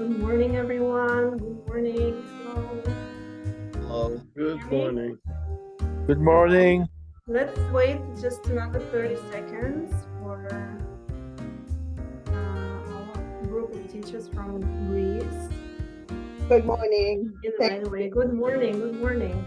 Good morning, everyone. Good morning. Hello. Hello. Good Hear me? morning. Good morning. Let's wait just another 30 seconds for our group of teachers from Greece. Good morning. In the right way. Good morning. Good morning.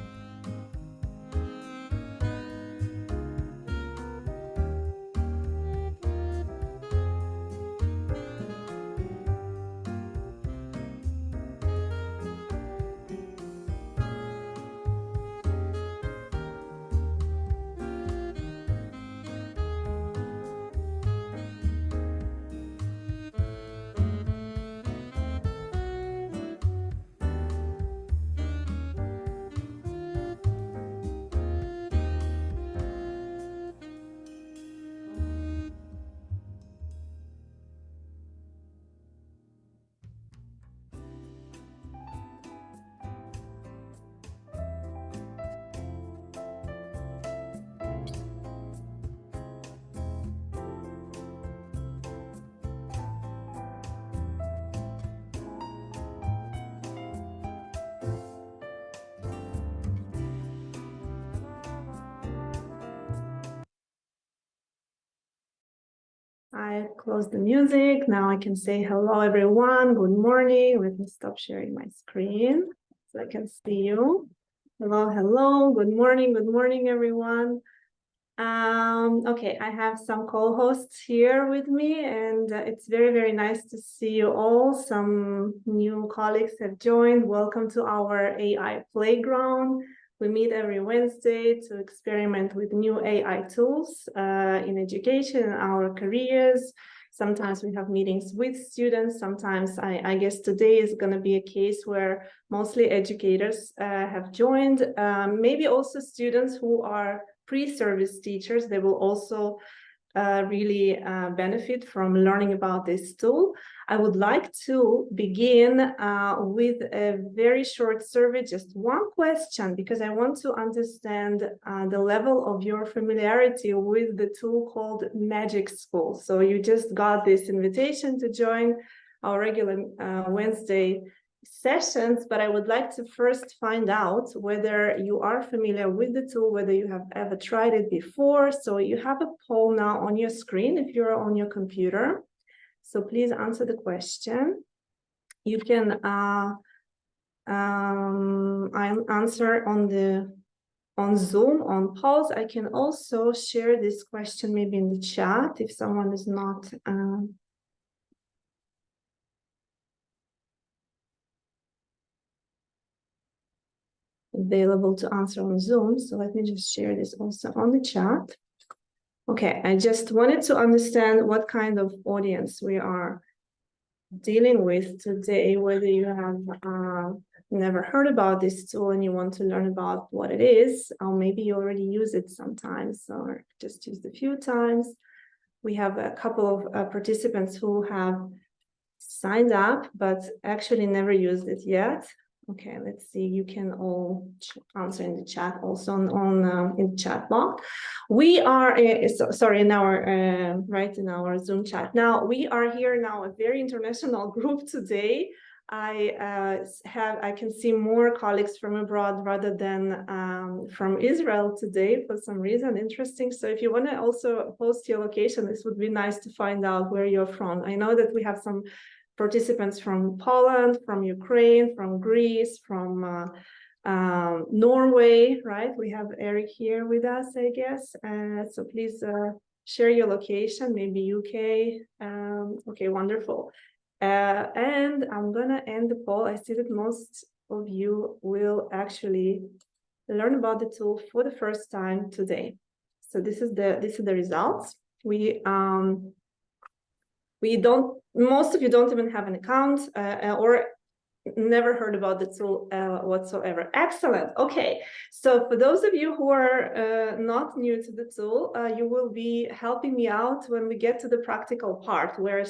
I close the music. Now I can say hello, everyone. Good morning. Let me stop sharing my screen so I can see you. Hello, hello. Good morning, everyone. Okay, I have some co-hosts here with me, and it's very, very nice to see you all. Some new colleagues have joined. Welcome to our AI playground. We meet every Wednesday to experiment with new AI tools in education and our careers. Sometimes we have meetings with students. Sometimes I guess today is going to be a case where mostly educators have joined, maybe also students who are pre-service teachers. They will also really benefit from learning about this tool. I would like to begin with a very short survey, just one question, because I want to understand the level of your familiarity with the tool called Magic School. So you just got this invitation to join our regular Wednesday sessions, but I would like to first find out whether you are familiar with the tool, whether you have ever tried it before. So you have a poll now on your screen if you're on your computer. So please answer the question. You can answer on Zoom, on pause. I can also share this question maybe in the chat if someone is not available to answer on Zoom. So let me just share this also on the chat. Okay, I just wanted to understand what kind of audience we are dealing with today, whether you have never heard about this tool and you want to learn about what it is, or maybe you already use it sometimes or just used a few times. We have a couple of participants who have signed up, but actually never used it yet. Okay, let's see. You can all answer in the chat, also on in the chat box. We are sorry, in our right in our Zoom chat. Now we are here now, a very international group today. I can see more colleagues from abroad rather than from Israel today for some reason. Interesting. So if you want to also post your location, this would be nice to find out where you're from. I know that we have some participants from Poland, from Ukraine, from Greece, from Norway, right? We have Eric here with us, I guess. So please share your location, maybe UK. Okay, wonderful. And I'm gonna end the poll. I see that most of you will actually learn about the tool for the first time today. So this is the results. Most of you don't even have an account or never heard about the tool whatsoever. Excellent. Okay, so for those of you who are not new to the tool, you will be helping me out when we get to the practical part, where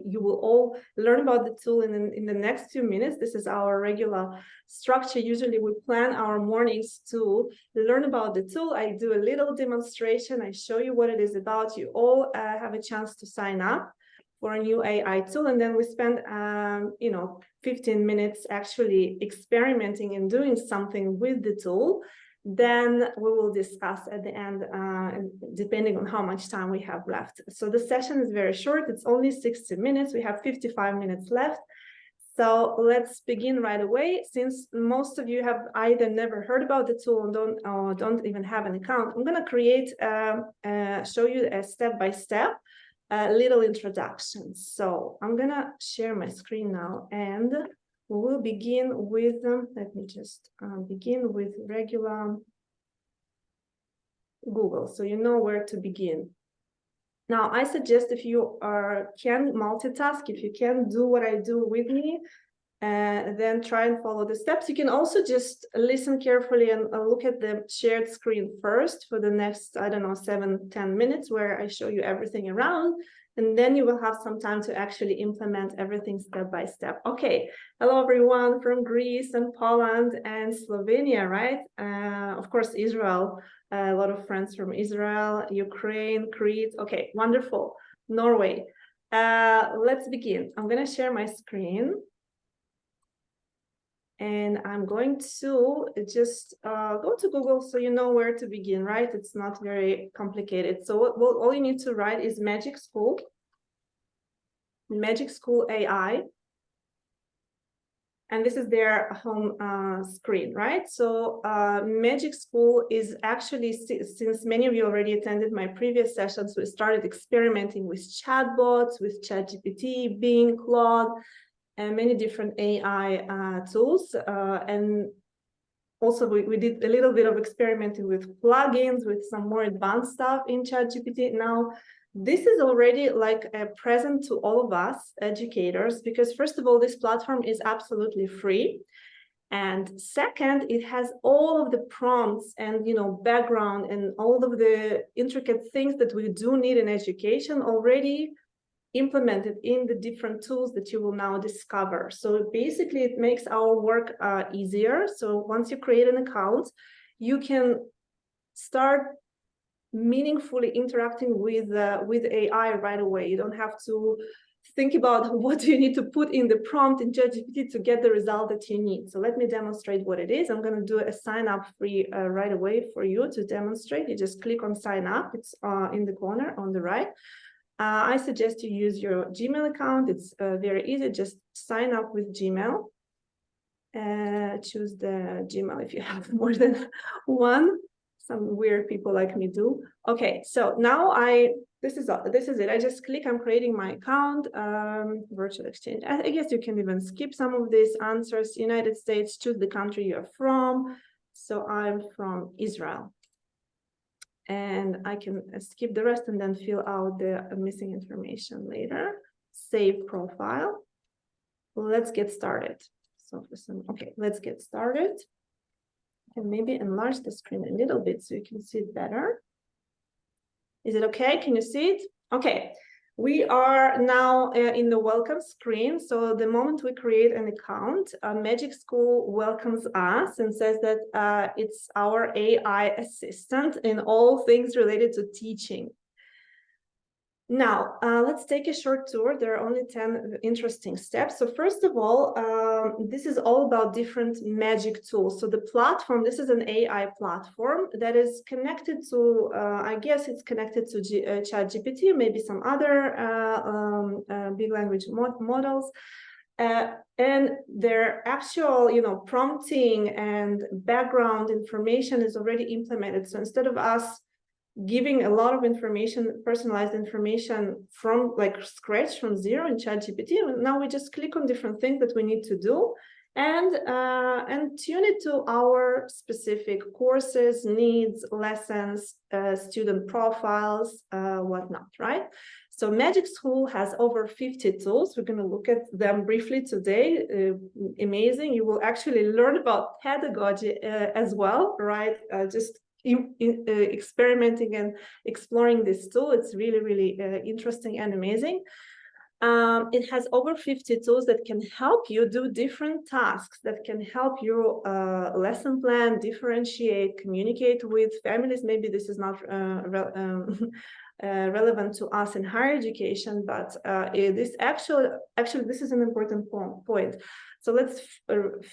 you will all learn about the tool in the next 2 minutes. This is our regular structure. Usually we plan our mornings to learn about the tool. I do a little demonstration. I show you what it is about. You all have a chance to sign up for a new AI tool, and then we spend 15 minutes actually experimenting and doing something with the tool. Then we will discuss at the end, depending on how much time we have left. So the session is very short. It's only 60 minutes. We have 55 minutes left. So let's begin right away. Since most of you have either never heard about the tool or don't even have an account, I'm going to show you a step-by-step little introduction. So I'm going to share my screen now, and we will begin with, let me just begin with regular Google, so you know where to begin. Now, I suggest if you can multitask, if you can do what I do with me, then try and follow the steps. You can also just listen carefully and look at the shared screen first for the next, 7-10 minutes, where I show you everything around. And then you will have some time to actually implement everything step by step. Okay, hello everyone from Greece and Poland and Slovenia, right? Of course, Israel, a lot of friends from Israel, Ukraine, Crete. Okay, wonderful. Norway. Let's begin. I'm gonna share my screen. And I'm going to just go to Google so you know where to begin, right? It's not very complicated. So all you need to write is Magic School AI. And this is their home screen, right? So Magic School is actually, since many of you already attended my previous sessions, we started experimenting with chatbots, with ChatGPT, Bing, Claude, and many different AI tools. And also we did a little bit of experimenting with plugins, with some more advanced stuff in ChatGPT. Now, this is already like a present to all of us educators, because first of all, this platform is absolutely free. And second, it has all of the prompts and background and all of the intricate things that we do need in education already implemented in the different tools that you will now discover. So basically, it makes our work easier. So once you create an account, you can start meaningfully interacting with AI right away. You don't have to think about what you need to put in the prompt in ChatGPT to get the result that you need. So let me demonstrate what it is. I'm going to do a sign up free right away for you to demonstrate. You just click on sign up. It's in the corner on the right. I suggest you use your Gmail account. It's very easy. Just sign up with Gmail. Choose the Gmail if you have more than one. Some weird people like me do. Okay, so now this is it. I just click. I'm creating my account. Virtual exchange. I guess you can even skip some of these answers. United States. Choose the country you're from. So I'm from Israel. And I can skip the rest and then fill out the missing information later. Save profile. Let's get started. So okay, let's get started. And maybe enlarge the screen a little bit so you can see it better. Is it okay? Can you see it? Okay. We are now in the welcome screen. So the moment we create an account, Magic School welcomes us and says that it's our AI assistant in all things related to teaching. Now, let's take a short tour. There are only 10 interesting steps. So first of all, this is all about different magic tools. So the platform, this is an AI platform that is connected to, I guess it's connected to ChatGPT, maybe some other big language models. And their actual, prompting and background information is already implemented. So instead of us giving a lot of information, personalized information from scratch, from zero in ChatGPT, now we just click on different things that we need to do and tune it to our specific courses, needs, lessons, student profiles, whatnot, right? So Magic School has over 50 tools. We're going to look at them briefly today. Amazing. You will actually learn about pedagogy as well, right? Just experimenting and exploring this tool. It's really, really interesting and amazing. It has over 50 tools that can help you do different tasks, that can help you lesson plan, differentiate, communicate with families. Maybe this is not relevant to us in higher education, but this this is an important point. So let's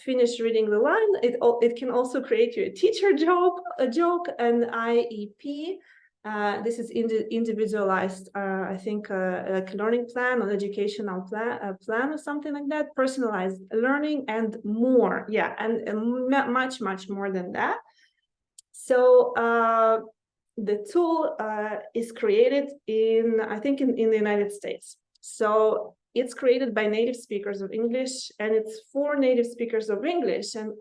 finish reading the line. It can also create you a teacher joke, an IEP. This is individualized, I think, like learning plan or educational plan or something like that, personalized learning and more. Yeah, and much more than that. So the tool is created I think in the United States. So it's created by native speakers of English, and it's for native speakers of English and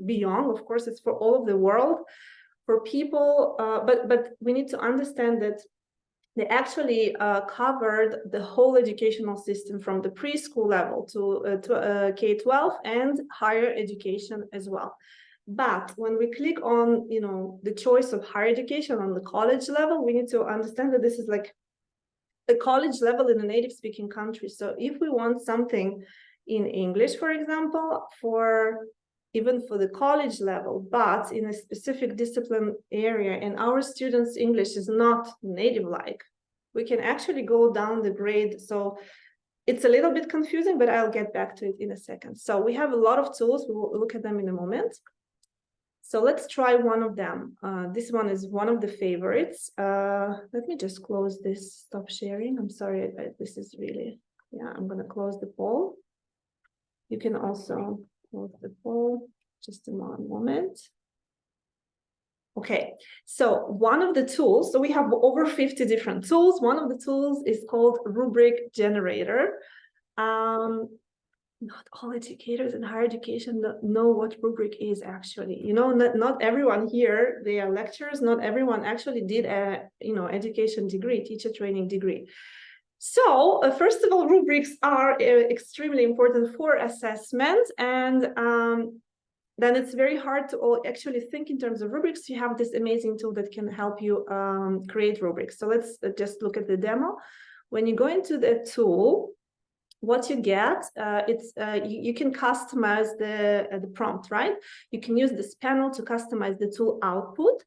beyond. Of course, it's for all of the world, for people. But we need to understand that they actually covered the whole educational system from the preschool level to K-12 and higher education as well. But when we click on, the choice of higher education on the college level, we need to understand that this is like a college level in a native speaking country. So if we want something in English, for example, even for the college level, but in a specific discipline area, and our students' English is not native-like, we can actually go down the grade. So it's a little bit confusing, but I'll get back to it in a second. So we have a lot of tools. We'll look at them in a moment. So let's try one of them. This one is one of the favorites. Let me just close this, stop sharing. I'm sorry, this is really, I'm gonna close the poll. You can also close the poll, just a moment. Okay, so one of the tools, so we have over 50 different tools. One of the tools is called Rubric Generator. Not all educators in higher education know what rubric is actually. Not everyone here, they are lecturers, not everyone actually did a education degree, teacher training degree. So first of all, rubrics are extremely important for assessment, and then it's very hard to actually think in terms of rubrics. You have this amazing tool that can help you create rubrics. So let's just look at the demo. When you go into the tool, what you get, you can customize the prompt, right? You can use this panel to customize the tool output.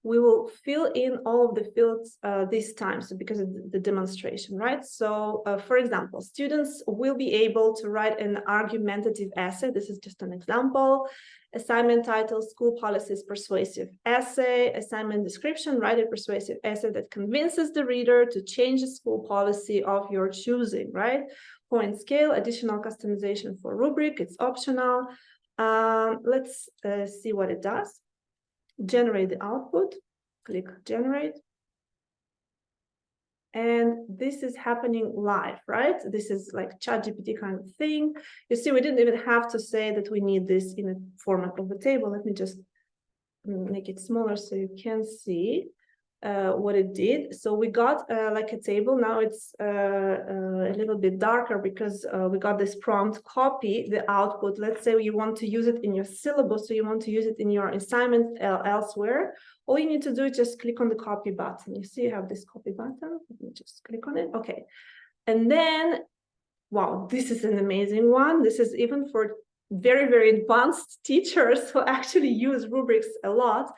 We will fill in all of the fields this time, so because of the demonstration, right? So for example, students will be able to write an argumentative essay. This is just an example. Assignment title, school policies, persuasive essay. Assignment description, write a persuasive essay that convinces the reader to change the school policy of your choosing, right? Point scale, additional customization for rubric, it's optional. Let's see what it does. Generate the output, click generate. And this is happening live, right? This is like ChatGPT kind of thing. You see, we didn't even have to say that we need this in a format of a table. Let me just make it smaller so you can see what it did. So we got like a table. Now it's a little bit darker because we got this prompt, copy the output. Let's say you want to use it in your syllabus, so you want to use it in your assignment elsewhere. All you need to do is just click on the copy button. You see you have this copy button. Let me just click on it. Okay. And then, wow, this is an amazing one. This is even for very, very advanced teachers who actually use rubrics a lot.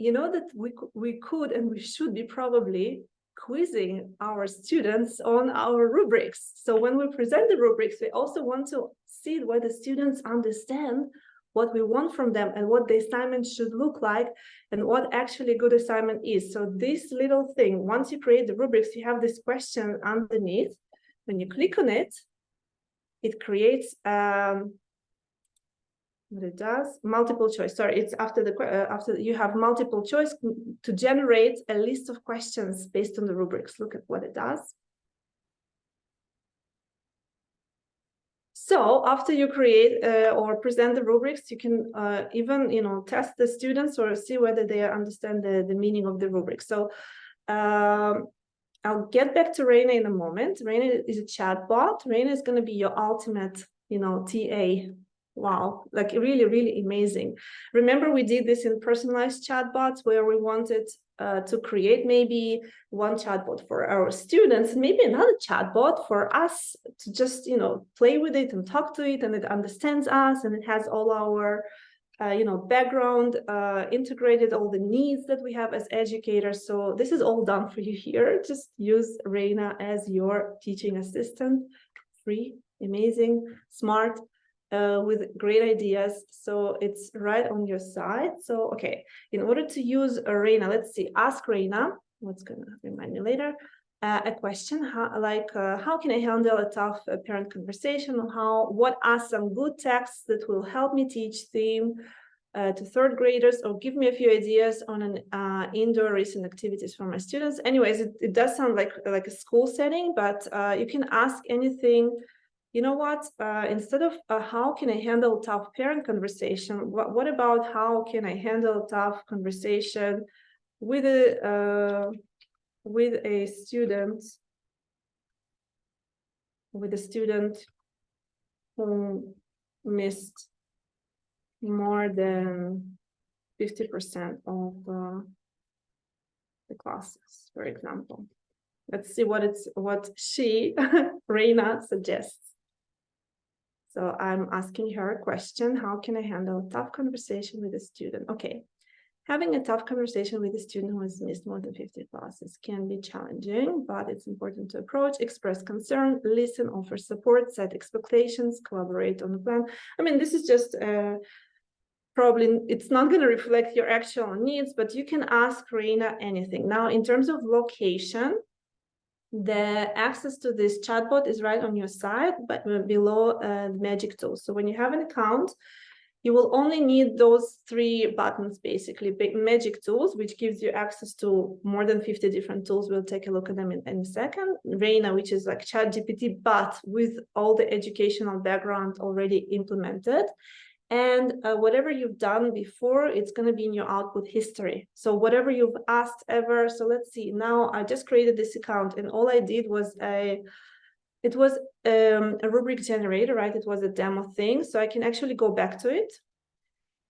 You know that we could and we should be probably quizzing our students on our rubrics. So when we present the rubrics, we also want to see where the students understand what we want from them and what the assignment should look like and what actually a good assignment is. So this little thing, once you create the rubrics, you have this question underneath. When you click on it, it creates what it does, multiple choice. Sorry, it's after you have multiple choice to generate a list of questions based on the rubrics. Look at what it does. So after you create or present the rubrics, you can even test the students or see whether they understand the meaning of the rubric. So I'll get back to Reina in a moment. Reina is a chatbot. Reina is going to be your ultimate TA. Wow, like really, really amazing. Remember, we did this in personalized chatbots where we wanted to create maybe one chatbot for our students, maybe another chatbot for us to just, play with it and talk to it, and it understands us and it has all our background, integrated all the needs that we have as educators. So this is all done for you here. Just use Reina as your teaching assistant, free, amazing, smart, with great ideas. So it's right on your side. So, okay, in order to use Reina, let's see, ask Reina, what's going to remind me later, a question, how can I handle a tough parent conversation? What are some good texts that will help me teach them to third graders, or give me a few ideas on an indoor recent activities for my students. Anyways, it does sound like a school setting, but you can ask anything. You know what, instead of how can I handle tough parent conversation, what about how can I handle tough conversation with a student who missed more than 50% of the classes, for example. Let's see what she, Reina, suggests. So I'm asking her a question. How can I handle a tough conversation with a student? Okay. Having a tough conversation with a student who has missed more than 50 classes can be challenging, but it's important to approach, express concern, listen, offer support, set expectations, collaborate on the plan. I mean, this is just probably, it's not going to reflect your actual needs, but you can ask Reina anything. Now, in terms of location, the access to this chatbot is right on your side, but below the magic tools. So when you have an account, you will only need those 3 buttons, basically. Magic tools, which gives you access to more than 50 different tools. We'll take a look at them in a second. Reina, which is like ChatGPT, but with all the educational background already implemented. And whatever you've done before, it's going to be in your output history. So whatever you've asked ever. So let's see. Now I just created this account, and all I did was a rubric generator, right? It was a demo thing. So I can actually go back to it.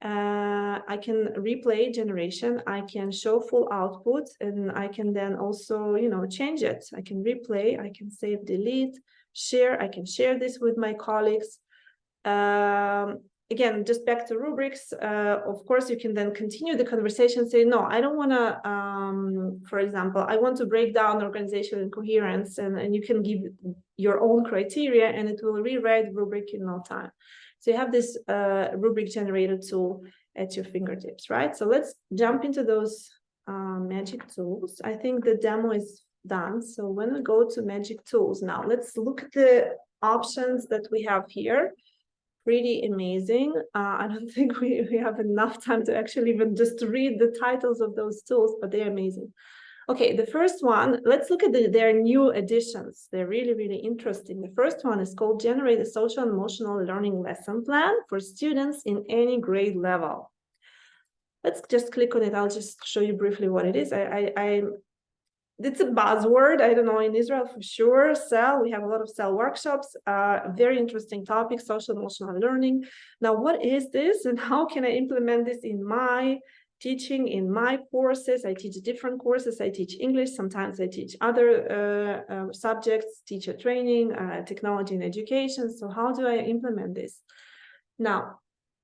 I can replay generation. I can show full output, and I can then also, change it. I can replay. I can save, delete, share. I can share this with my colleagues. Again, just back to rubrics, of course, you can then continue the conversation, say, no, I don't want to, for example, I want to break down organization and coherence, and you can give your own criteria, and it will rewrite rubric in no time. So you have this rubric generator tool at your fingertips, right? So let's jump into those magic tools. I think the demo is done. So when we go to magic tools, now let's look at the options that we have here. Pretty amazing. I don't think we have enough time to actually even just read the titles of those tools, but they're amazing. Okay, the first one, let's look at their new additions. They're really, really interesting. The first one is called Generate a Social and Emotional Learning Lesson Plan for students in any grade level. Let's just click on it. I'll just show you briefly what it is. It's a buzzword. I don't know, in Israel for sure. CEL, we have a lot of CEL workshops. Very interesting topic, social emotional learning. Now, what is this and how can I implement this in my teaching, in my courses? I teach different courses. I teach English. Sometimes I teach other subjects, teacher training, technology and education. So how do I implement this? Now,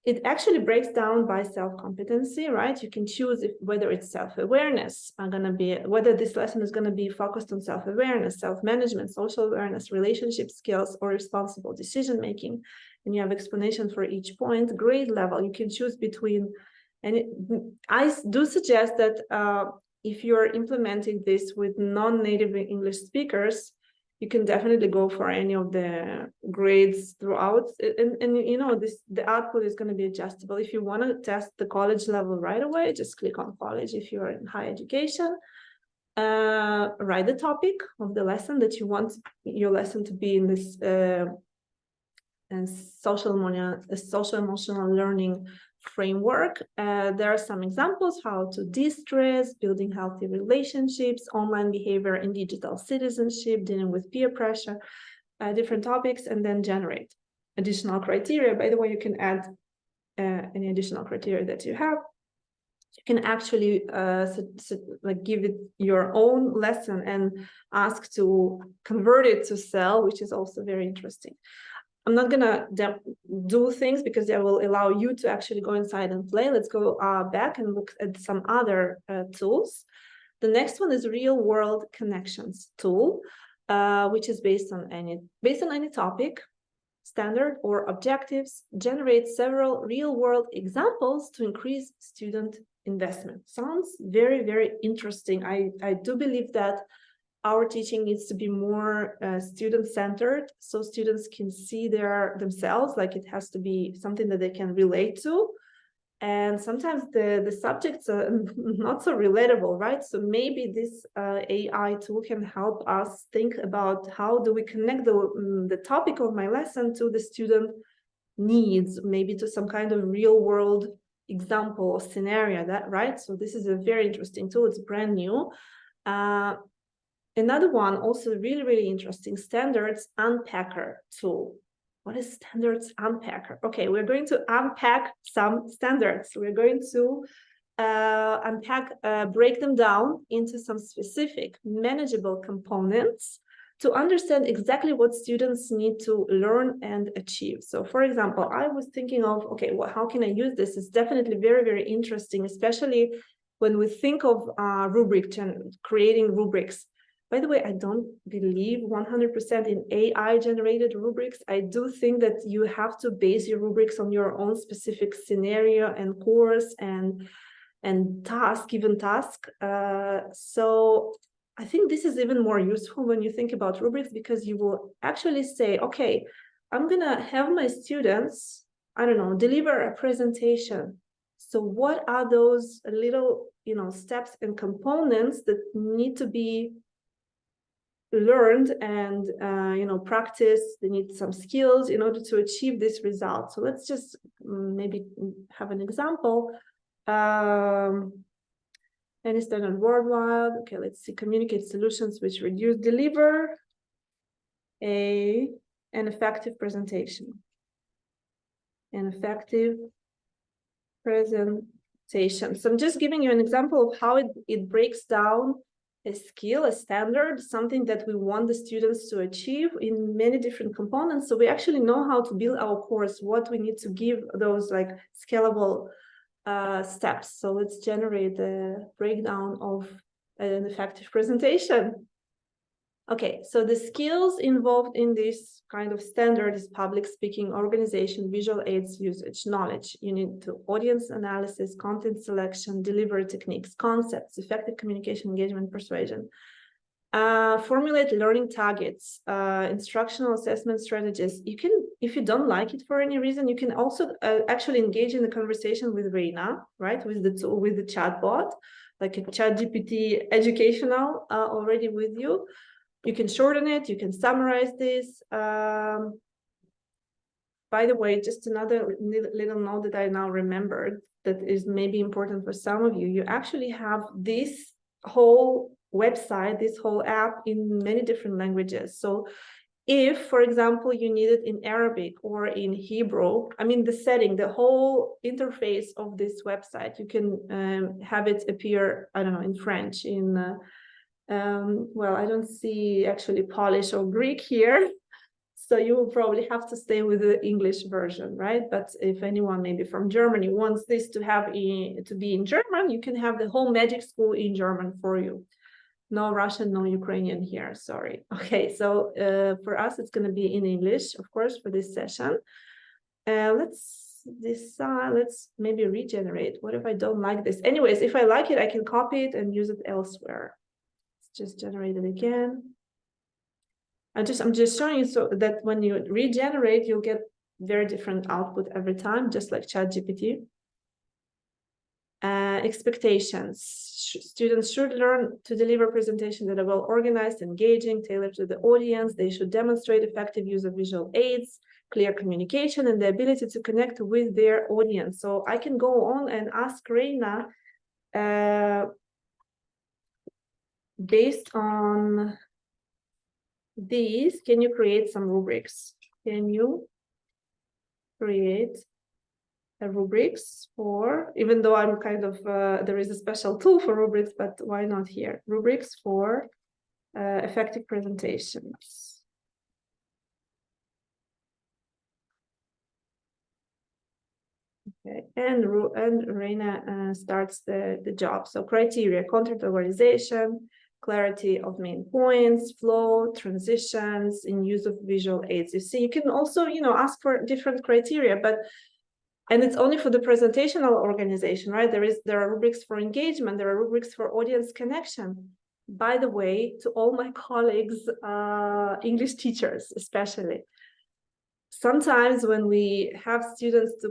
it actually breaks down by self-competency, right? You can choose whether it's self-awareness, whether this lesson is going to be focused on self-awareness, self-management, social awareness, relationship skills, or responsible decision-making. And you have explanation for each point. Grade level, you can choose between, and I do suggest that if you're implementing this with non-native English speakers, you can definitely go for any of the grades throughout, and the output is going to be adjustable. If you want to test the college level right away, just click on college. If you're in higher education, write the topic of the lesson that you want your lesson to be in this social emotional learning framework. There are some examples how to de-stress, building healthy relationships, online behavior and digital citizenship, dealing with peer pressure, different topics, and then generate additional criteria. By the way, you can add any additional criteria that you have. You can actually give it your own lesson and ask to convert it to CEL, which is also very interesting. I'm not gonna do things because they will allow you to actually go inside and play. Let's go back and look at some other tools. The next one is real world connections tool, which is based on any topic, standard or objectives, generate several real world examples to increase student investment. Sounds very, very interesting. I do believe that our teaching needs to be more student-centered, so students can see themselves, like it has to be something that they can relate to. And sometimes the subjects are not so relatable, right? So maybe this AI tool can help us think about how do we connect the topic of my lesson to the student needs, maybe to some kind of real world example or scenario, right? So this is a very interesting tool. It's brand new. Another one, also really, really interesting, Standards Unpacker tool. What is Standards Unpacker? Okay, we're going to unpack some standards. We're going to break them down into some specific manageable components to understand exactly what students need to learn and achieve. So for example, I was thinking of, okay, well, how can I use this? It's definitely very, very interesting, especially when we think of creating rubrics. By the way, I don't believe 100% in AI-generated rubrics. I do think that you have to base your rubrics on your own specific scenario and course and given task. So I think this is even more useful when you think about rubrics, because you will actually say, okay, I'm gonna have my students, I don't know, deliver a presentation. So what are those little, steps and components that need to be learned and practice? They need some skills in order to achieve this result. So let's just maybe have an example. Any standard worldwide. Okay, let's see. Communicate solutions which deliver an effective presentation. An effective presentation. So I'm just giving you an example of how it breaks down a skill, a standard, something that we want the students to achieve in many different components. So we actually know how to build our course, what we need to give those like scalable steps. So let's generate the breakdown of an effective presentation. Okay, so the skills involved in this kind of standard is public speaking, organization, visual aids usage, knowledge. You need to audience analysis, content selection, delivery techniques, concepts, effective communication, engagement, persuasion. Formulate learning targets, instructional assessment strategies. You can, if you don't like it for any reason, you can also actually engage in the conversation with Reina, right? With the tool, with the chatbot, like a ChatGPT educational already with you. You can shorten it, you can summarize this. By the way, just another little note that I now remembered that is maybe important for some of you. You actually have this whole website, this whole app in many different languages. So if, for example, you need it in Arabic or in Hebrew, I mean, the whole interface of this website, you can have it appear, I don't know, in French, in well, I don't see actually Polish or Greek here, so you will probably have to stay with the English version, right? But if anyone maybe from Germany wants this to be in German, you can have the whole Magic School in German for you. No Russian, no Ukrainian here, sorry. Okay, so for us, it's going to be in English, of course, for this session. Let's decide, let's maybe regenerate. What if I don't like this? Anyways, if I like it, I can copy it and use it elsewhere. Just generate it again. I'm just showing you so that when you regenerate, you'll get very different output every time, just like ChatGPT. Expectations. Students should learn to deliver presentations that are well organized, engaging, tailored to the audience. They should demonstrate effective use of visual aids, clear communication, and the ability to connect with their audience. So I can go on and ask Reina, based on these, can you create some rubrics? Can you create a rubrics for, even though I'm kind of, there is a special tool for rubrics, but why not here? Rubrics for effective presentations. Okay. And Reina starts the job. So criteria: content organization, clarity of main points, flow, transitions, in use of visual aids. You see, you can also, ask for different criteria, and it's only for the presentational organization, right? There are rubrics for engagement, there are rubrics for audience connection. By the way, to all my colleagues, English teachers especially, sometimes when we have students to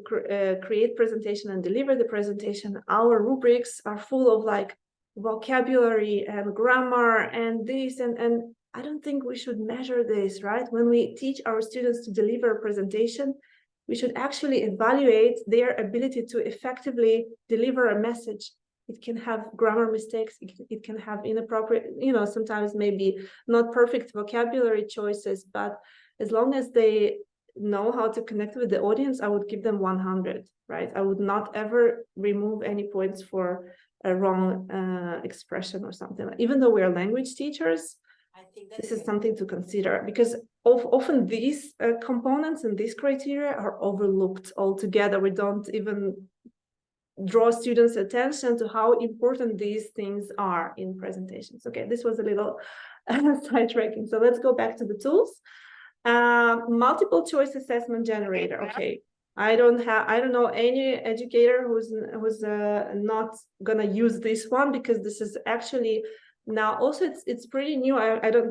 create presentation and deliver the presentation, our rubrics are full of like vocabulary and grammar and this, and I don't think we should measure this, right? When we teach our students to deliver a presentation, we should actually evaluate their ability to effectively deliver a message. It can have grammar mistakes, it can have inappropriate, sometimes maybe not perfect vocabulary choices, but as long as they know how to connect with the audience, I would give them 100, right? I would not ever remove any points for a wrong expression or something. Even though we are language teachers, I think this is something to consider, because often these components and these criteria are overlooked altogether. We don't even draw students' attention to how important these things are in presentations. Okay, this was a little sidetracking. So let's go back to the tools. Multiple choice assessment generator. Okay, I don't know any educator who's not gonna use this one, because this is actually now also it's pretty new.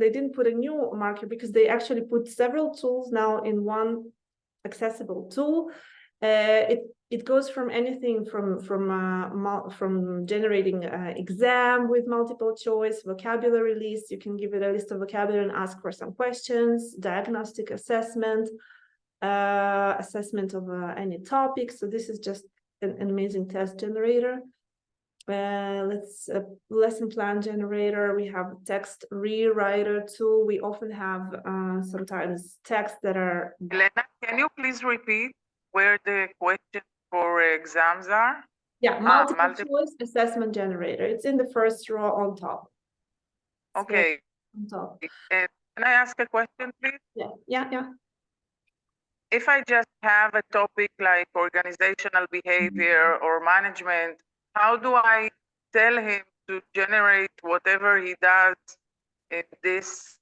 They didn't put a new marker, because they actually put several tools now in one accessible tool. It goes from anything from generating exam with multiple choice, vocabulary list. You can give it a list of vocabulary and ask for some questions, diagnostic assessment, assessment of any topic. So this is just an amazing test generator. Let's lesson plan generator. We have text rewriter tool. We often have sometimes text that are. Elena, can you please repeat where the questions for exams are? Yeah, multiple choice assessment generator. It's in the first row on top. Okay. On top. Can I ask a question, please? Yeah. If I just have a topic like organizational behavior or management, how do I tell him to generate whatever he does in this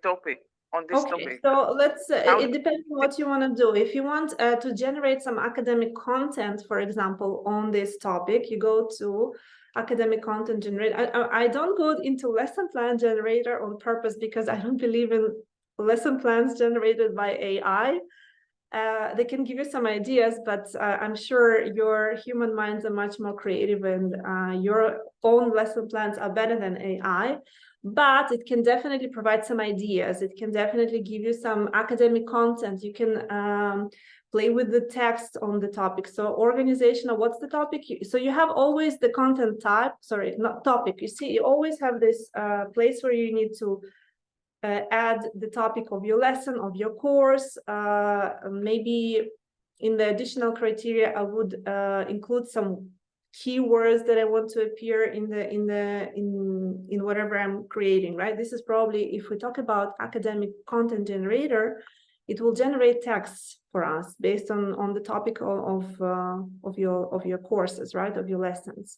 topic? On this topic. So let's it depends on what you want to do. If you want to generate some academic content, for example, on this topic, you go to academic content generator. I don't go into lesson plan generator on purpose, because I don't believe in lesson plans generated by AI. They can give you some ideas, but I'm sure your human minds are much more creative, and your own lesson plans are better than AI. But it can definitely provide some ideas. It can definitely give you some academic content. You can play with the text on the topic. So organizational, what's the topic? So you have always the content type, sorry, not topic. You see, you always have this place where you need to add the topic of your lesson, of your course. Maybe in the additional criteria, I would include some keywords that I want to appear in whatever I'm creating, right? This is probably, if we talk about academic content generator, it will generate texts for us based on the topic of your courses, right? Of your lessons.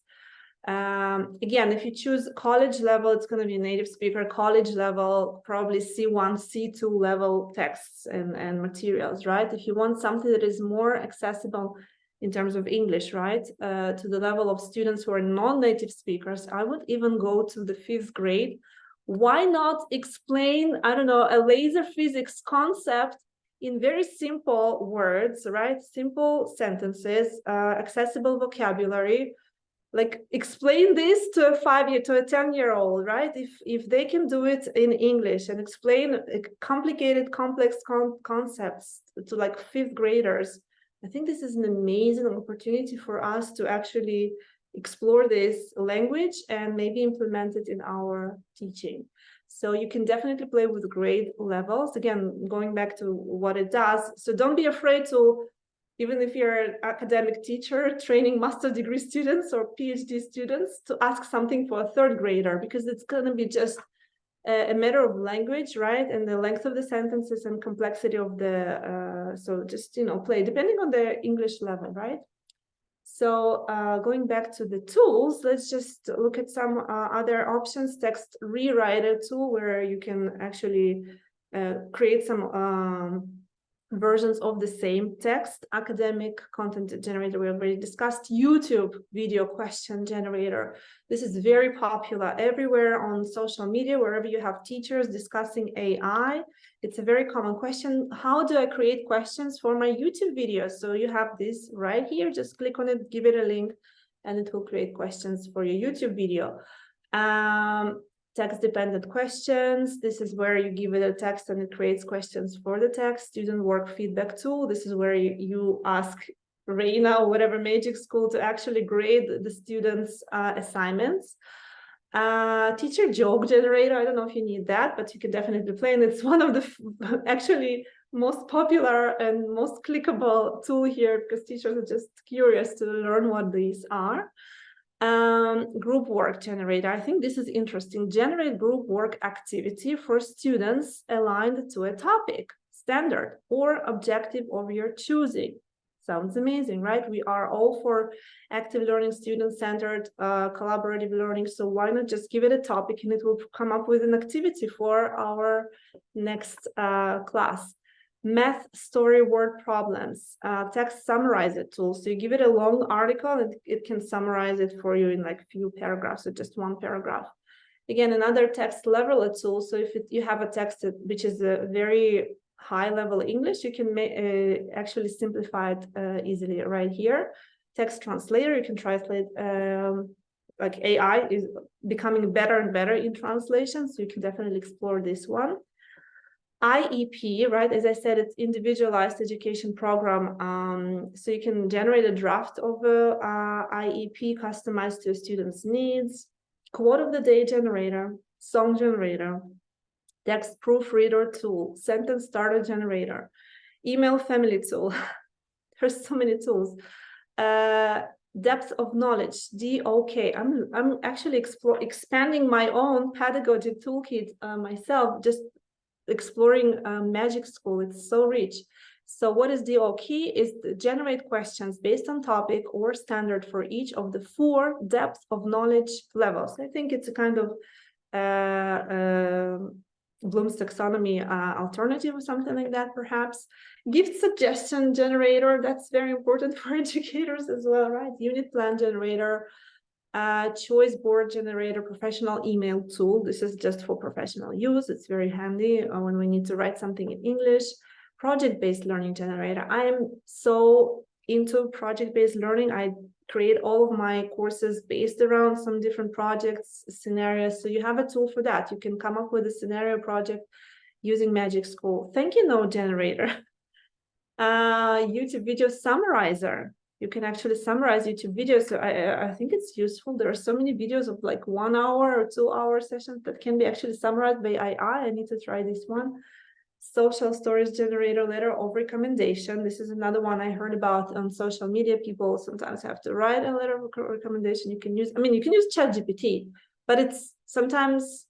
Again, if you choose college level, it's going to be native speaker. College level, probably C1, C2 level texts and materials, right? If you want something that is more accessible in terms of English, right, to the level of students who are non-native speakers, I would even go to the 5th grade. Why not explain, I don't know, a laser physics concept in very simple words, right? Simple sentences, accessible vocabulary. Like, explain this to a 10-year-old, right? If they can do it in English and explain complicated, complex concepts to like 5th graders, I think this is an amazing opportunity for us to actually explore this language and maybe implement it in our teaching. So you can definitely play with grade levels. Again, going back to what it does. So don't be afraid to, even if you're an academic teacher training master's degree students or PhD students, to ask something for a 3rd grader, because it's going to be just a matter of language, right? And the length of the sentences and complexity of the, so just, play depending on the English level, right? So going back to the tools, let's just look at some other options. Text rewriter tool, where you can actually create some versions of the same text. Academic content generator, we already discussed. YouTube video question generator. This is very popular everywhere on social media, wherever you have teachers discussing AI. It's a very common question. How do I create questions for my YouTube videos? So you have this right here. Just click on it, give it a link, and it will create questions for your YouTube video. Text-dependent questions. This is where you give it a text and it creates questions for the text. Student work feedback tool. This is where you ask Reina or whatever magic school to actually grade the students' assignments. Teacher joke generator. I don't know if you need that, but you can definitely play. And it's one of the actually most popular and most clickable tool here, because teachers are just curious to learn what these are. Group work generator. I think this is interesting. Generate group work activity for students aligned to a topic, standard, or objective of your choosing. Sounds amazing, right? We are all for active learning, student-centered, collaborative learning. So why not just give it a topic and it will come up with an activity for our next class. Math story word problems, text summarizer tool. So you give it a long article and it can summarize it for you in like few paragraphs or just one paragraph. Again, another text leveler tool. So if you have a text which is a very high level English, you can actually simplify it easily right here. Text translator, you can translate, like AI is becoming better and better in translation. So you can definitely explore this one. IEP, right? As I said, it's individualized education program. So you can generate a draft of a IEP customized to a student's needs. Quote of the day generator, song generator, text proofreader tool, sentence starter generator, email family tool. There's so many tools. Depth of knowledge, DOK. I'm actually expanding my own pedagogy toolkit myself, just exploring Magic School. It's so rich. So what is DOK? Is to generate questions based on topic or standard for each of the 4 depth of knowledge levels. I think it's a kind of Bloom's taxonomy alternative or something like that, perhaps. Gift suggestion generator, that's very important for educators as well, right? Unit plan generator, choice board generator, professional email tool. This is just for professional use. It's very handy when we need to write something in English. Project-based learning generator. I am so into project-based learning. I create all of my courses based around some different projects, scenarios. So you have a tool for that. You can come up with a scenario project using Magic School. Thank you note generator. YouTube video summarizer. You can actually summarize YouTube videos. So I think it's useful. There are so many videos of like 1 hour or 2 hour sessions that can be actually summarized by AI. I need to try this one. Social stories generator, letter of recommendation. This is another one I heard about on social media. People sometimes have to write a letter of recommendation. You can use, you can use ChatGPT, but it's sometimes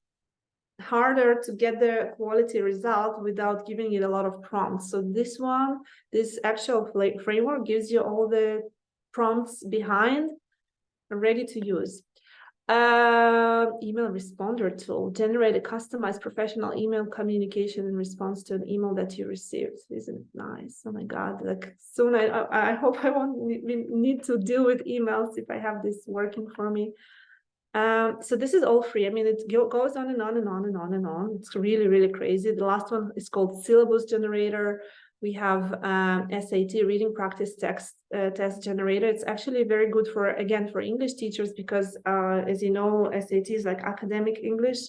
harder to get the quality result without giving it a lot of prompts. So this one, this actual framework gives you all the prompts behind, ready to use. Email responder tool, generate a customized professional email communication in response to an email that you received. Isn't it nice? Oh my God, like soon I hope I won't need to deal with emails if I have this working for me. So this is all free. It goes on and on and on and on and on. It's really, really crazy. The last one is called syllabus generator. We have SAT reading practice text test generator. It's actually very good for, again, for English teachers because, as you know, SAT is like academic English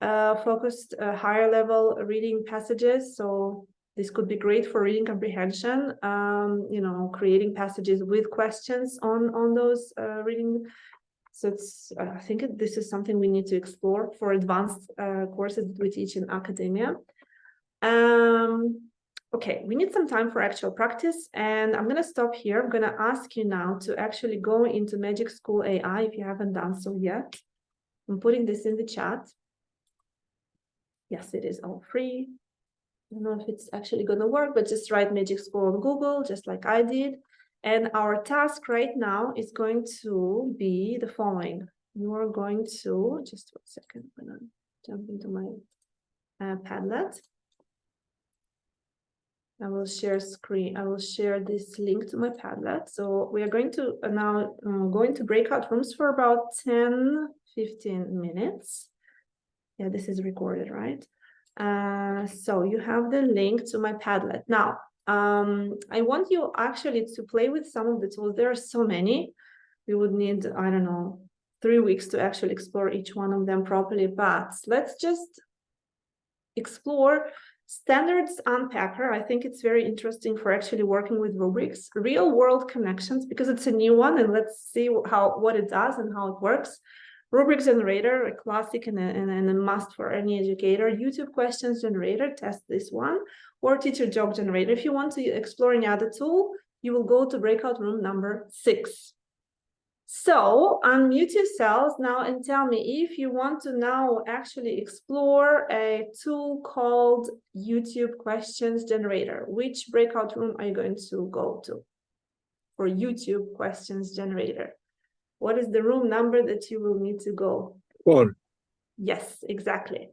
focused, higher level reading passages. So this could be great for reading comprehension, creating passages with questions on those reading. So I think this is something we need to explore for advanced courses that we teach in academia. Okay, we need some time for actual practice, and I'm going to stop here. I'm going to ask you now to actually go into Magic School AI if you haven't done so yet. I'm putting this in the chat. Yes, it is all free. I don't know if it's actually going to work, but just write Magic School on Google, just like I did. And our task right now is going to be the following. You are going to, just 1 second, I'm going to jump into my Padlet. I will share screen. I will share this link to my Padlet. So we are going to now go into breakout rooms for about 10, 15 minutes. Yeah, this is recorded, right? So you have the link to my Padlet. Now, I want you actually to play with some of the tools. There are so many. We would need, I don't know, 3 weeks to actually explore each one of them properly. But let's just explore Standards Unpacker. I think it's very interesting for actually working with rubrics, real world connections, because it's a new one, and let's see what it does and how it works. Rubric generator, a classic and a must for any educator. YouTube questions generator, test this one, or teacher job generator. If you want to explore any other tool, you will go to breakout room number 6. So unmute yourselves now and tell me if you want to now actually explore a tool called YouTube questions generator. Which breakout room are you going to go to for YouTube questions generator? What is the room number that you will need to go? 1. Yes, exactly.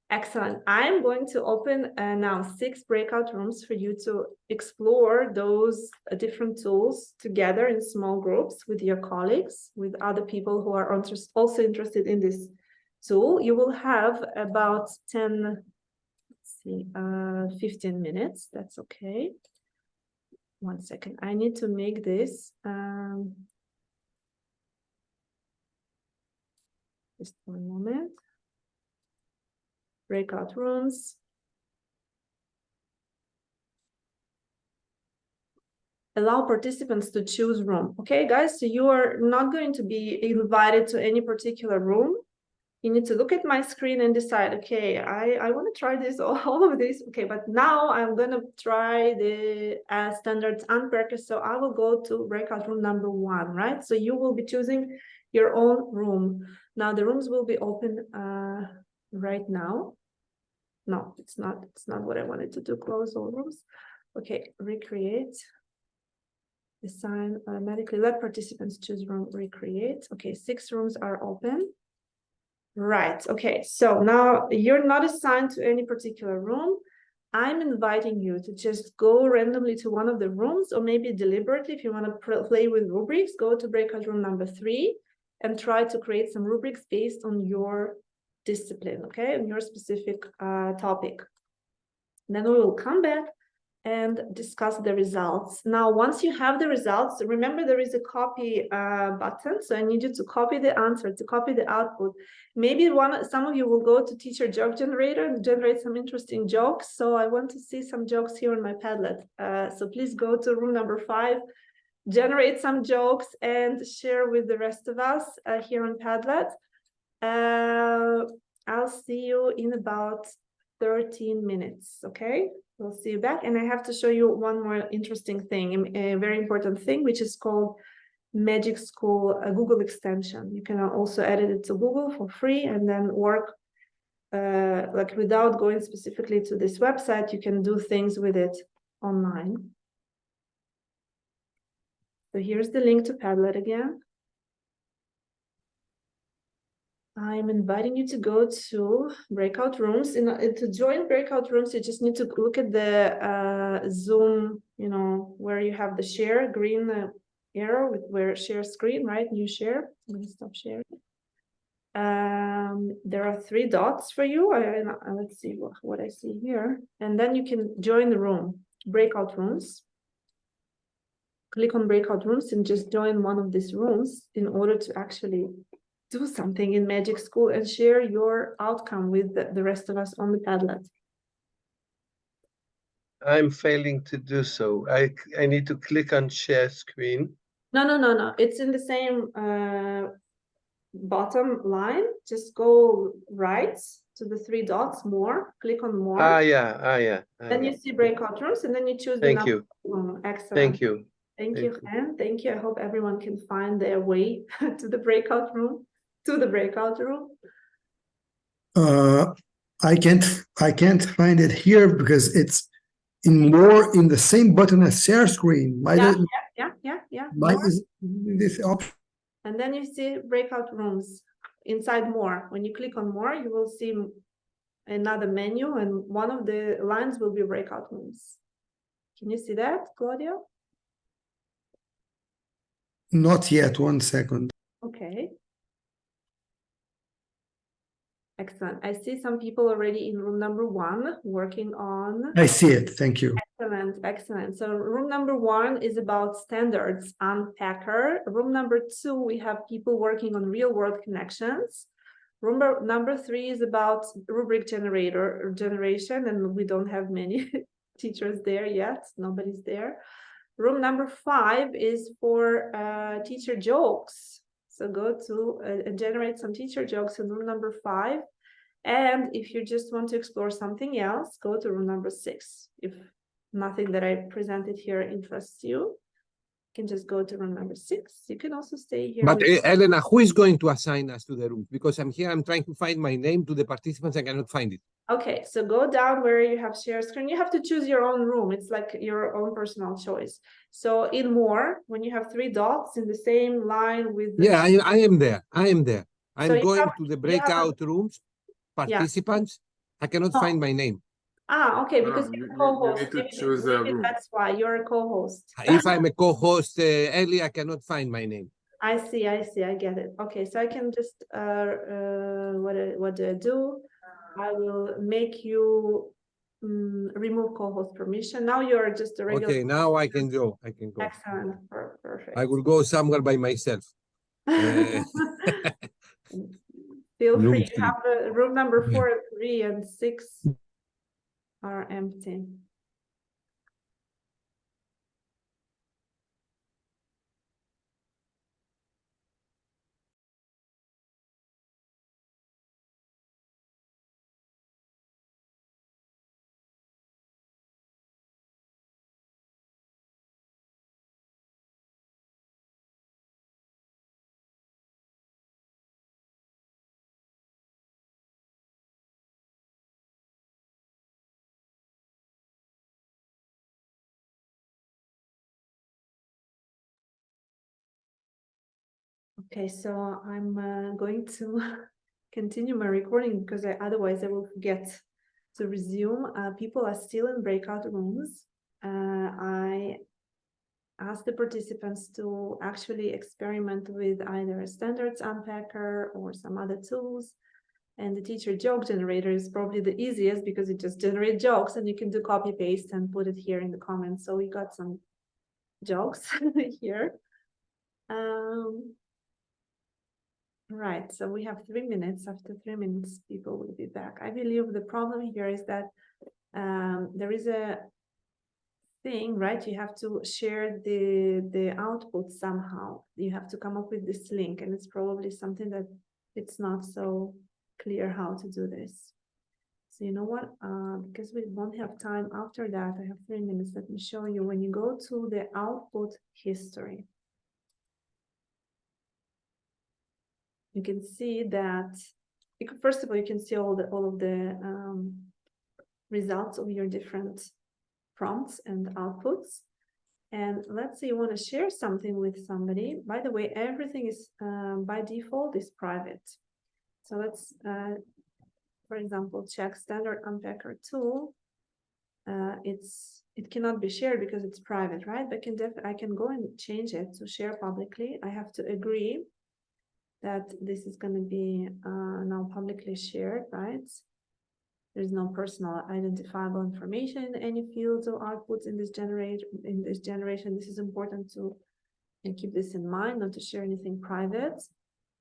Excellent. I'm going to open now 6 breakout rooms for you to explore those different tools together in small groups with your colleagues, with other people who are also interested in this tool. You will have about 10, 15 minutes. That's okay. 1 second. I need to make this. Just 1 moment. Breakout rooms. Allow participants to choose room. Okay, guys, so you are not going to be invited to any particular room. You need to look at my screen and decide, okay, I want to try this, all of this. Okay, but now I'm going to try the Standards Unpacker. So I will go to breakout room number 1, right? So you will be choosing your own room. Now the rooms will be open right now. No, it's not what I wanted to do. Close all rooms. Okay, recreate. Assign automatically. Let participants choose room. Recreate. Okay, 6 rooms are open. Right. Okay, so now you're not assigned to any particular room. I'm inviting you to just go randomly to one of the rooms, or maybe deliberately, if you want to play with rubrics, go to breakout room number 3 and try to create some rubrics based on your discipline, okay, on your specific topic. Then we will come back and discuss the results. Now, once you have the results, remember there is a copy button. So I need you to copy the answer, to copy the output. Maybe some of you will go to teacher joke generator and generate some interesting jokes. So I want to see some jokes here on my Padlet. So please go to room number 5, generate some jokes and share with the rest of us here on Padlet. I'll see you in about 13 minutes, okay? We'll see you back. And I have to show you one more interesting thing, a very important thing, which is called Magic School Google extension. You can also edit it to Google for free and then work like without going specifically to this website. You can do things with it online. So here's the link to Padlet again. I'm inviting you to go to breakout rooms. To join breakout rooms, you just need to look at the Zoom, where you have the share green arrow with where share screen, right? New share. I'm going to stop sharing. There are 3 dots for you. Let's see what I see here. And then you can join the room, breakout rooms. Click on breakout rooms and just join one of these rooms in order to actually do something in Magic School and share your outcome with the rest of us on the Padlet. I'm failing to do so. I need to click on share screen. No. It's in the same bottom line. Just go right to the 3 dots, more. Click on more. Yeah. Then you see breakout rooms, and then you choose the Thank number. you. Excellent. Thank you. Thank you, Han. Thank you. I hope everyone can find their way to the breakout room. I can't find it here because it's in the same button as share screen. Why More. is this option? And then you see breakout rooms inside more. When you click on more, you will see another menu, and one of the lines will be breakout rooms. Can you see that, Claudia? Not yet. 1 second. Okay. Excellent. I see some people already in room number 1 working on. I see it. Thank you. Excellent, excellent. So room number 1 is about standards unpacker. Room number 2, we have people working on real world connections. Room number 3 is about rubric generation, and we don't have many teachers there yet. Nobody's there. Room number 5 is for teacher jokes. So go to generate some teacher jokes in room number 5. And if you just want to explore something else, go to room number 6. If nothing that I presented here interests you, you can just go to room number 6. You can also stay here. But Elena, who is going to assign us to the room? Because I'm here, I'm trying to find my name to the participants, I cannot find it. Okay, so go down where you have share screen. You have to choose your own room. It's like your own personal choice. So in more, when you have 3 dots in the same line with the... Yeah, I am there. I am there. I'm So going to the breakout rooms, participants. I cannot find my name. Okay, because you're a co-host. You need to choose a room. That's why you're a co-host. If I'm a co-host early, I cannot find my name. I see, I get it. Okay, so I can just what do I do? I will make you remove co-host permission. Now you're just a regular. Okay, now I can go. Excellent, perfect. I will go somewhere by myself. Feel free. You have room number 4, 3, and 6 are empty. Okay, so I'm going to continue my recording because otherwise I will forget to resume. People are still in breakout rooms. I asked the participants to actually experiment with either a standards unpacker or some other tools. And the teacher joke generator is probably the easiest because it just generates jokes and you can do copy paste and put it here in the comments. So we got some jokes here. Right, so we have 3 minutes. After 3 minutes, people will be back. I believe the problem here is that there is a thing, right? You have to share the output somehow. You have to come up with this link, and it's probably something that it's not so clear how to do this. So you know what? Because we won't have time after that, I have 3 minutes. Let me show you. When you go to the output history, you can see that first of all, you can see all of the results of your different prompts and outputs. And let's say you want to share something with somebody. By the way, everything is by default is private. So let's, for example, check standard unpacker tool. It cannot be shared because it's private, right? But I can go and change it to share publicly. I have to agree that this is going to be now publicly shared, right? There's no personal identifiable information in any fields or outputs in this generation. This is important to keep this in mind, not to share anything private.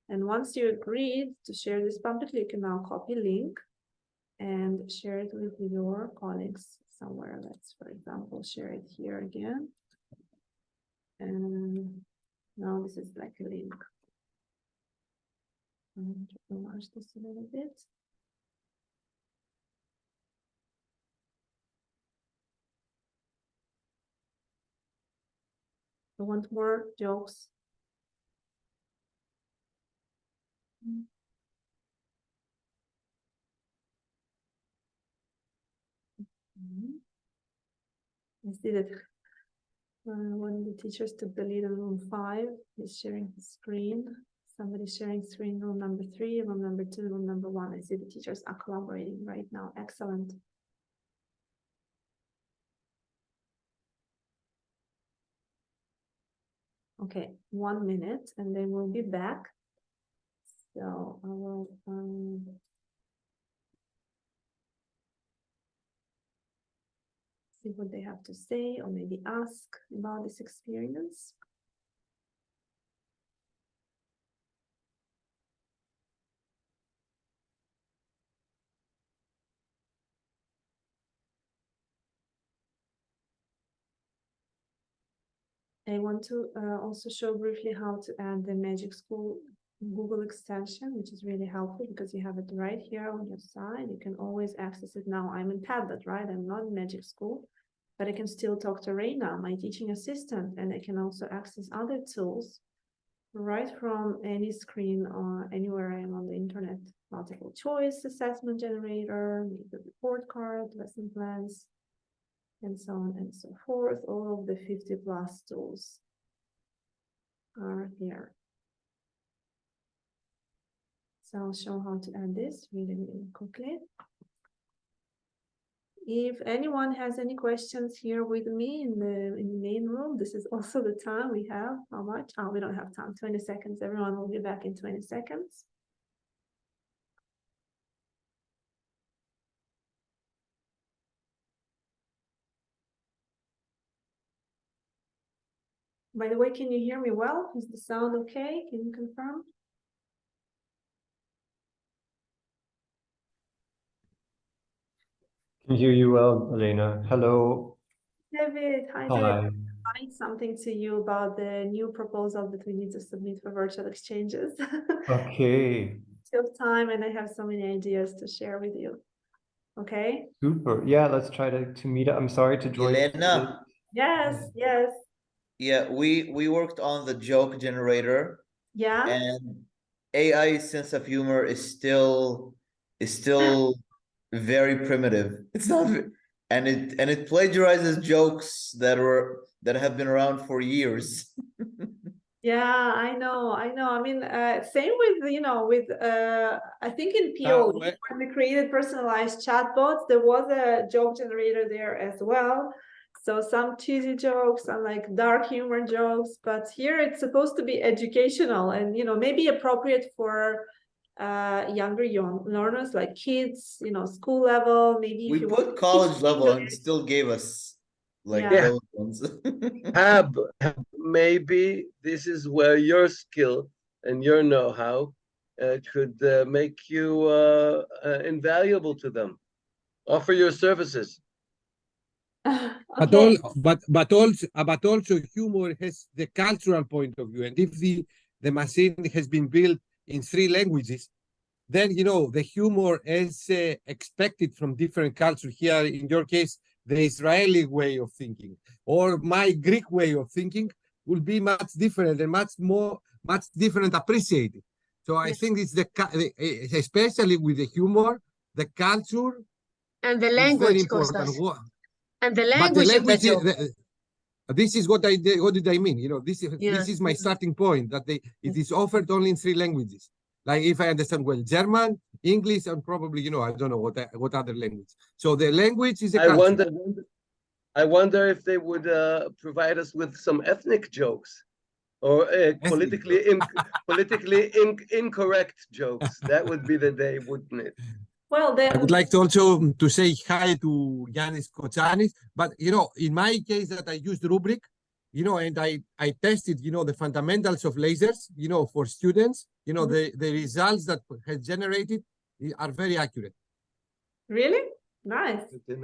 And once you agreed to share this publicly, you can now copy link and share it with your colleagues somewhere. Let's, for example, share it here again. And now this is like a link. I'm going to enlarge this a little bit. I want more jokes. I see that one of the teachers took the lead in room 5. He's sharing his screen. Somebody's sharing screen room number 3, room number 2, room number 1. I see the teachers are collaborating right now. Excellent. Okay, 1 minute and then we'll be back. So I will see what they have to say or maybe ask about this experience. I want to also show briefly how to add the Magic School Google extension, which is really helpful because you have it right here on your side. You can always access it now. I'm in Padlet, right? I'm not in Magic School, but I can still talk to Reina, my teaching assistant, and I can also access other tools right from any screen or anywhere I am on the internet. Multiple choice assessment generator, the report card, lesson plans, and so on and so forth. All of the 50+ tools are here. So I'll show how to add this really, really quickly. If anyone has any questions here with me in the main room, this is also the time we have. How much? Oh, we don't have time. 20 seconds. Everyone will be back in 20 seconds. By the way, can you hear me well? Is the sound okay? Can you confirm? Can hear you well, Elena. Hello. David, hi, Hi. David. I write something to you about the new proposal that we need to submit for virtual exchanges. Okay. Still time, and I have so many ideas to share with you. Okay. Super. Yeah, let's try to meet up. I'm sorry to join. Elena. Yes, yes. Yeah, we worked on the joke generator. Yeah. And AI sense of humor is still very primitive. It's not, and it plagiarizes jokes that have been around for years. Yeah, I know. I mean, same with, with I think in PO, when we created personalized chatbots, there was a joke generator there as well. So some cheesy jokes, some like dark humor jokes, but here it's supposed to be educational and, maybe appropriate for younger learners like kids, school level, maybe if We you put want college level and English. it still gave us like Yeah. those ones. Hab, maybe this is where your skill and your know-how could make you invaluable to them. Offer your services. Okay. But also humor has the cultural point of view, and if the machine has been built in 3 languages, then the humor is expected from different cultures. Here, in your case, the Israeli way of thinking or my Greek way of thinking will be much different and much different appreciated. So I think it's especially with the humor, the culture and the is language, very important. And the language of the joke. This is what did I mean? This is my starting point, that it is offered only in 3 languages. Like if I understand well, German, English, and probably, I don't know what other language. So the language is a culture. I wonder if they would provide us with some ethnic jokes or politically incorrect jokes. That would be the day, wouldn't it? Well, I would like to also to say hi to Yanis Kochanis, but in my case that I used rubric, and I tested, the fundamentals of lasers, for students, the results that has generated are very accurate. Really? Nice. Okay.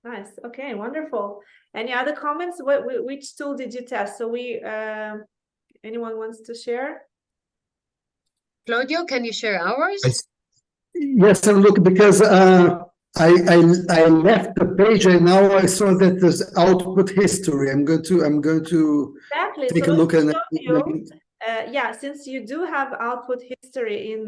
Nice. Okay, wonderful. Any other comments? Which tool did you test? So anyone wants to share? Claudio, can you share ours? Yes, and look, because I left the page and now I saw that there's output history. I'm going to exactly. take a look at it. Yeah, since you do have output history in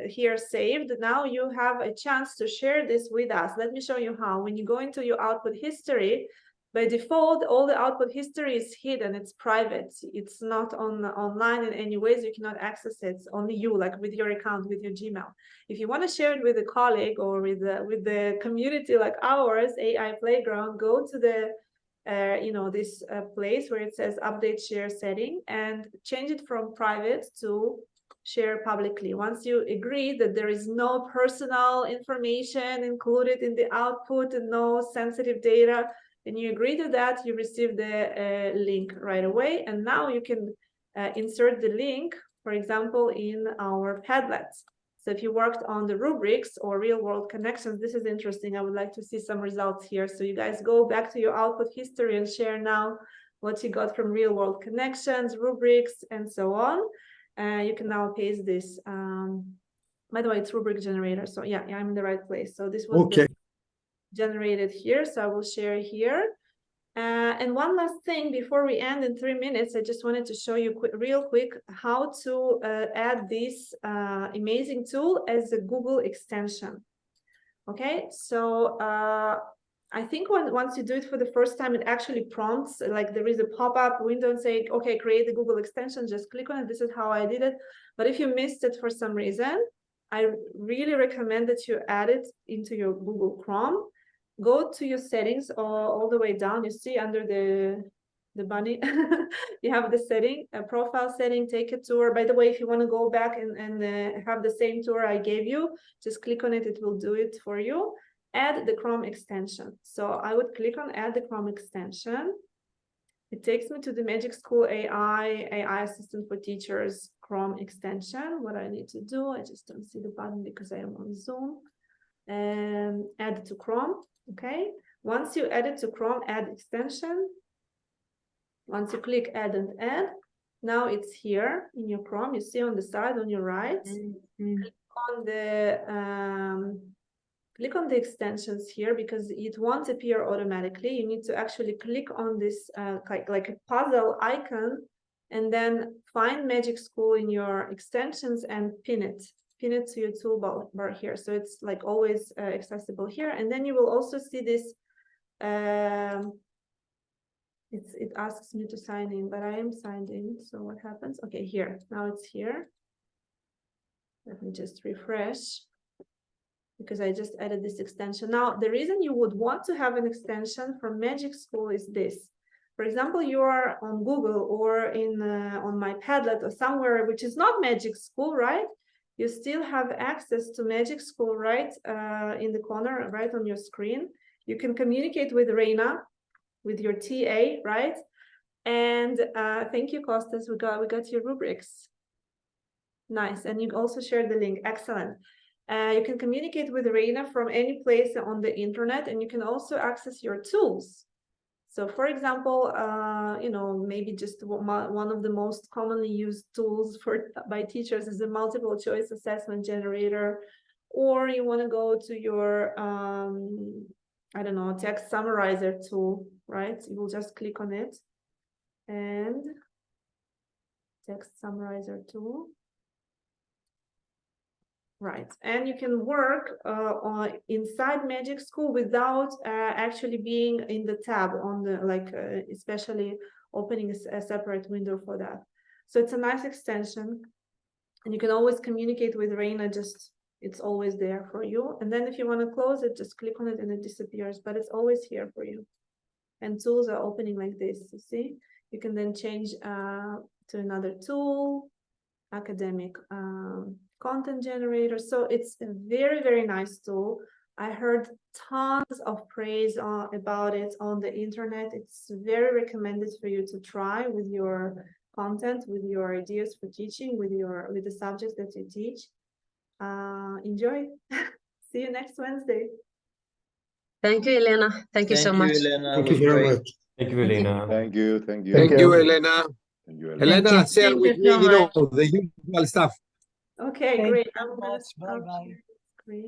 here saved, now you have a chance to share this with us. Let me show you how. When you go into your output history, By default, all the output history is hidden. It's private. It's not online in any ways. You cannot access it. It's only you, like with your account, with your Gmail. If you want to share it with a colleague or with the community like ours, AI Playground, go to the this place where it says update share setting and change it from private to share publicly. Once you agree that there is no personal information included in the output and no sensitive data, and you agree to that, you receive the link right away. And now you can insert the link, for example, in our Padlets. So if you worked on the rubrics or real world connections, this is interesting. I would like to see some results here. So you guys go back to your output history and share now what you got from real world connections, rubrics, and so on. You can now paste this. By the way, it's rubric generator. So yeah, I'm in the right place. So this was generated here. So I will share here. And one last thing before we end in 3 minutes, I just wanted to show you real quick how to add this amazing tool as a Google extension. Okay, so I think once you do it for the first time, it actually prompts, like there is a pop-up window and say, okay, create the Google extension, just click on it. This is how I did it. But if you missed it for some reason, I really recommend that you add it into your Google Chrome. Go to your settings all the way down. You see under the bunny, you have the setting, a profile setting, take a tour. By the way, if you want to go back and have the same tour I gave you, just click on it. It will do it for you. Add the Chrome extension. So I would click on add the Chrome extension. It takes me to the Magic School AI Assistant for Teachers Chrome extension. What I need to do, I just don't see the button because I am on Zoom. And add it to Chrome. Okay, once you add it to Chrome, add extension. Once you click add and add, now it's here in your Chrome. You see on the side on your right. Click on the extensions here because it won't appear automatically. You need to actually click on this like a puzzle icon and then find Magic School in your extensions and pin it to your toolbar here. So it's like always accessible here. And then you will also see this, it asks me to sign in, but I am signed in. So what happens? Okay, here, now it's here. Let me just refresh because I just added this extension. Now, the reason you would want to have an extension for Magic School is this. For example, you are on Google or on my Padlet or somewhere which is not Magic School, right? You still have access to Magic School right in the corner, right on your screen. You can communicate with Reina, with your TA, right? And thank you, Kostas. We got your rubrics. Nice, and you also shared the link. Excellent. You can communicate with Reina from any place on the internet, and you can also access your tools. So, for example, maybe just one of the most commonly used tools by teachers is a multiple choice assessment generator, or you want to go to your, I don't know, text summarizer tool, right? You will just click on it and text summarizer tool. Right, and you can work inside Magic School without actually being in the tab on the especially opening a separate window for that. So it's a nice extension, and you can always communicate with Reina. It's always there for you. And then if you want to close it, just click on it and it disappears. But it's always here for you. And tools are opening like this. You see, you can then change to another tool, academic. Content generator. So it's a very, very nice tool. I heard tons of praise about it on the internet. It's very recommended for you to try with your content, with your ideas for teaching, with the subjects that you teach. Enjoy. See you next Wednesday. Thank you, Elena. Thank you so much. Elena. Thank you very much. Thank you, Elena. Thank you. Thank you. Thank you, Elena. Thank you, Elena, share Thank with you me, so much. the usual stuff. Okay, Thank great. you very much. Bye-bye. Great.